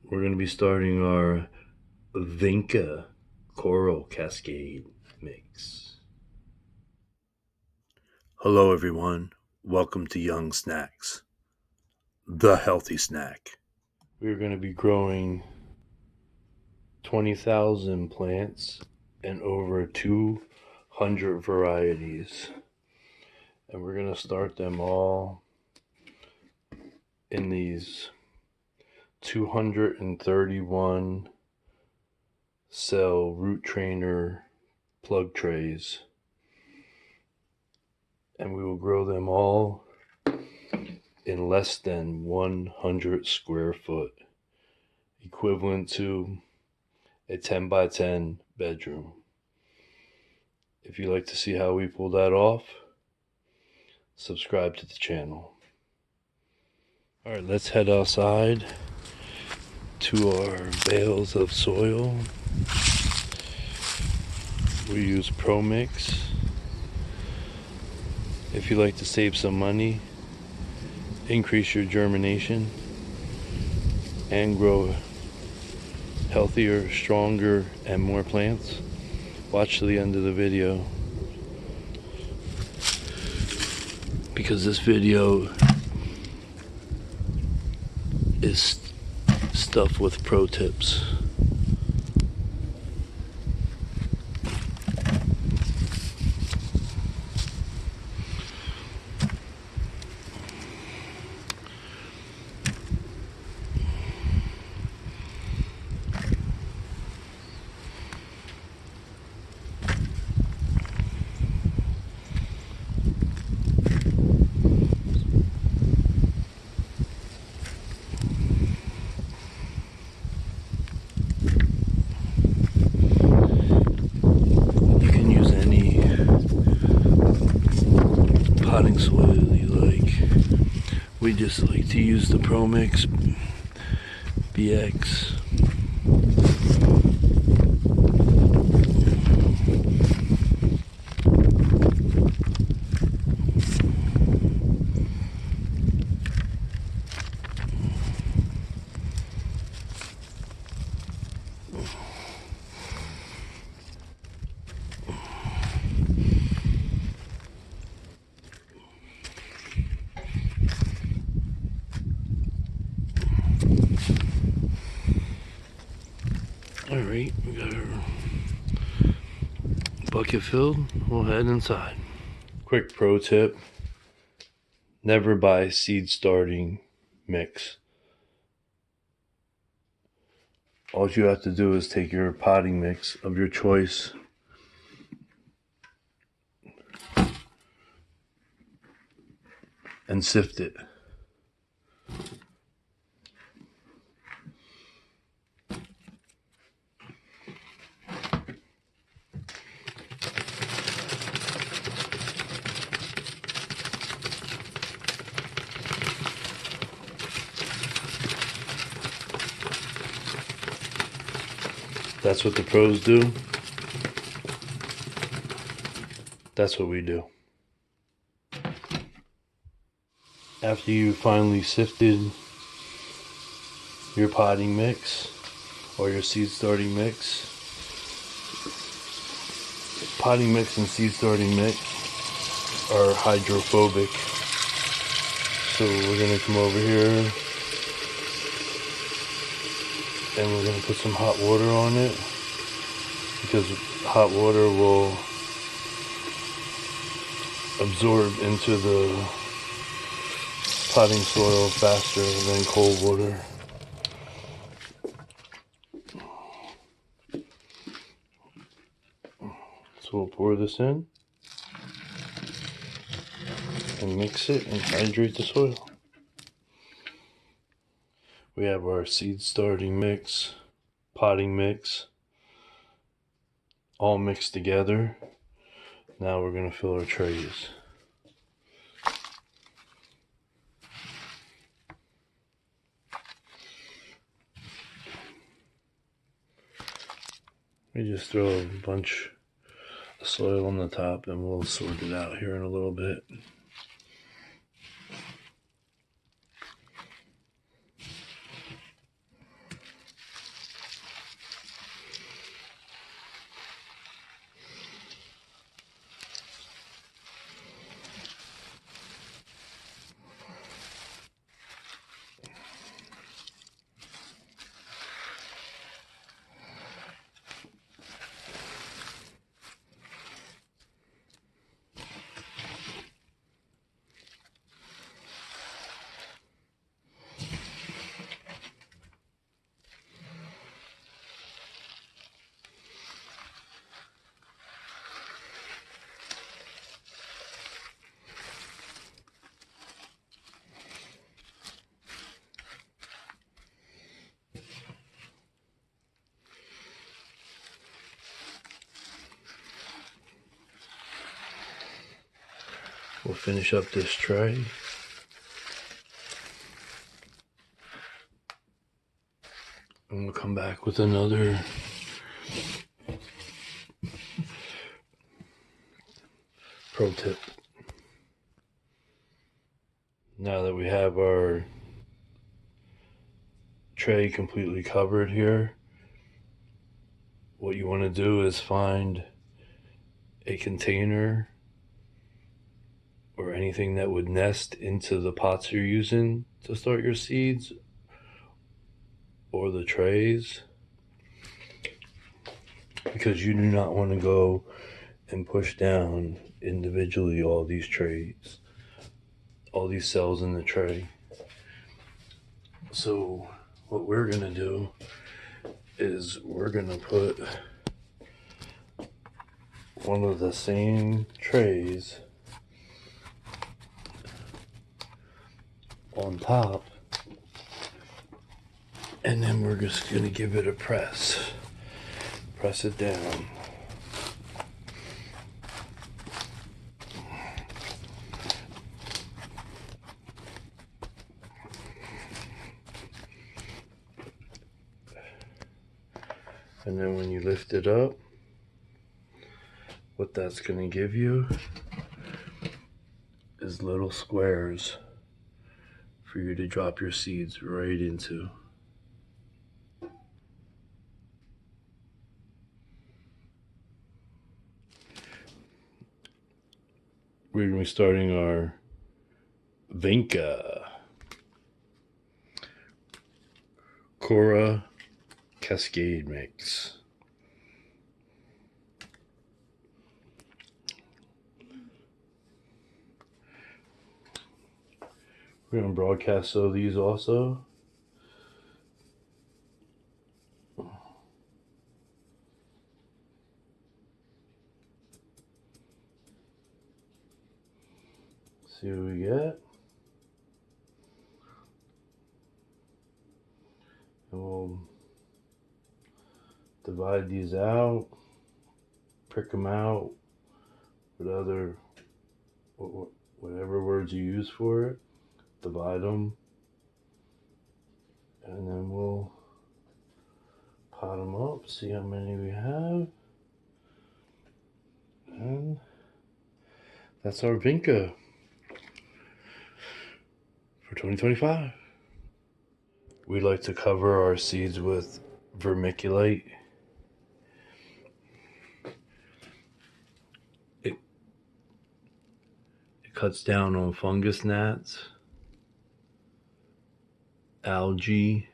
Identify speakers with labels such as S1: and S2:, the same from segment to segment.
S1: we're going to be starting our Vinca Coral Cascade mix. Hello everyone, welcome to Young Snacks, the healthy snack. We're going to be growing 20,000 plants and over 200 varieties. And we're going to start them all in these 231 cell root trainer plug trays. And we will grow them all in less than 100 square foot, equivalent to a 10 by 10 bedroom. If you'd like to see how we pull that off, subscribe to the channel. All right, let's head outside to our bales of soil. We use Pro Mix. If you'd like to save some money, increase your germination, and grow healthier, stronger, and more plants, watch to the end of the video, because this video is stuffed with pro tips. Potting soil you like. We just like to use the Pro Mix BX. Alright, we got our bucket filled. We'll head inside. Quick pro tip: never buy seed starting mix. All you have to do is take your potting mix of your choice and sift it. That's what the pros do. That's what we do. After you finally sifted your potting mix or your seed starting mix, potting mix and seed starting mix are hydrophobic. So we're going to come over here and we're going to put some hot water on it, because hot water will absorb into the potting soil faster than cold water. So we'll pour this in and mix it and hydrate the soil. We have our seed starting mix, potting mix, all mixed together. Now we're going to fill our trays. We just throw a bunch of soil on the top and we'll sort it out here in a little bit. We'll finish up this tray. And we'll come back with another pro tip. Now that we have our tray completely covered here, what you want to do is find a container or anything that would nest into the pots you're using to start your seeds or the trays, because you do not want to go and push down individually all these trays, all these cells in the tray. So what we're going to do is we're going to put one of the same trays on top, and then we're just going to give it a press it down. And then when you lift it up, what that's going to give you is little squares for you to drop your seeds right into. We're going to be starting our Vinca Cora Cascade mix. We're going to broadcast sow these also. See what we get. And we'll divide these out, prick them out with whatever words you use for it. Divide them, and then we'll pot them up, see how many we have, and that's our Vinca for 2025. We like to cover our seeds with vermiculite. It cuts down on fungus gnats, algae,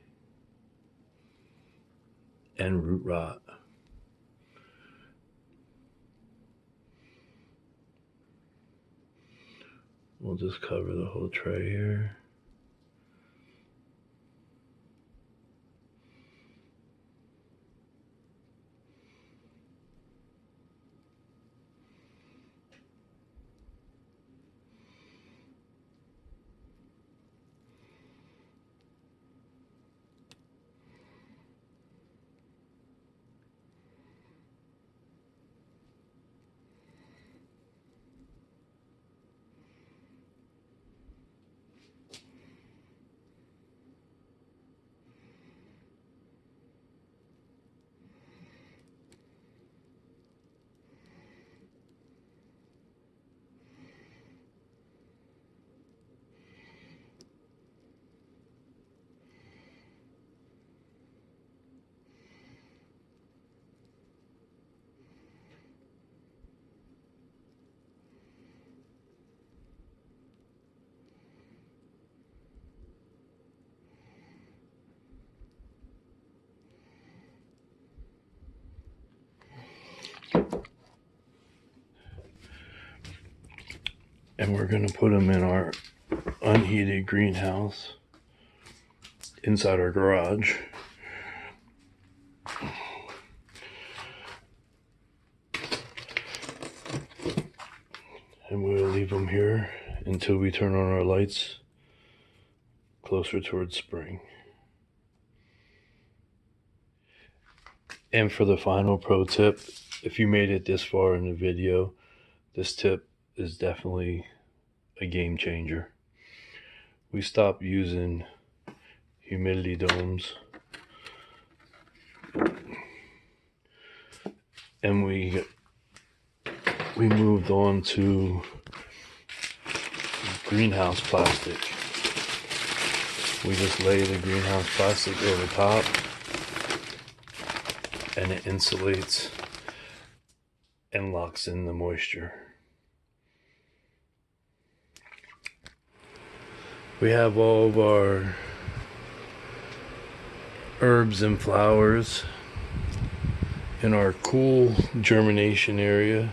S1: and root rot. We'll just cover the whole tray here. And we're going to put them in our unheated greenhouse inside our garage. And we'll leave them here until we turn on our lights closer towards spring. And for the final pro tip, if you made it this far in the video, this tip is definitely a game changer. We stopped using humidity domes, and we moved on to greenhouse plastic. We just lay the greenhouse plastic over top, and it insulates and locks in the moisture. We have all of our herbs and flowers in our cool germination area.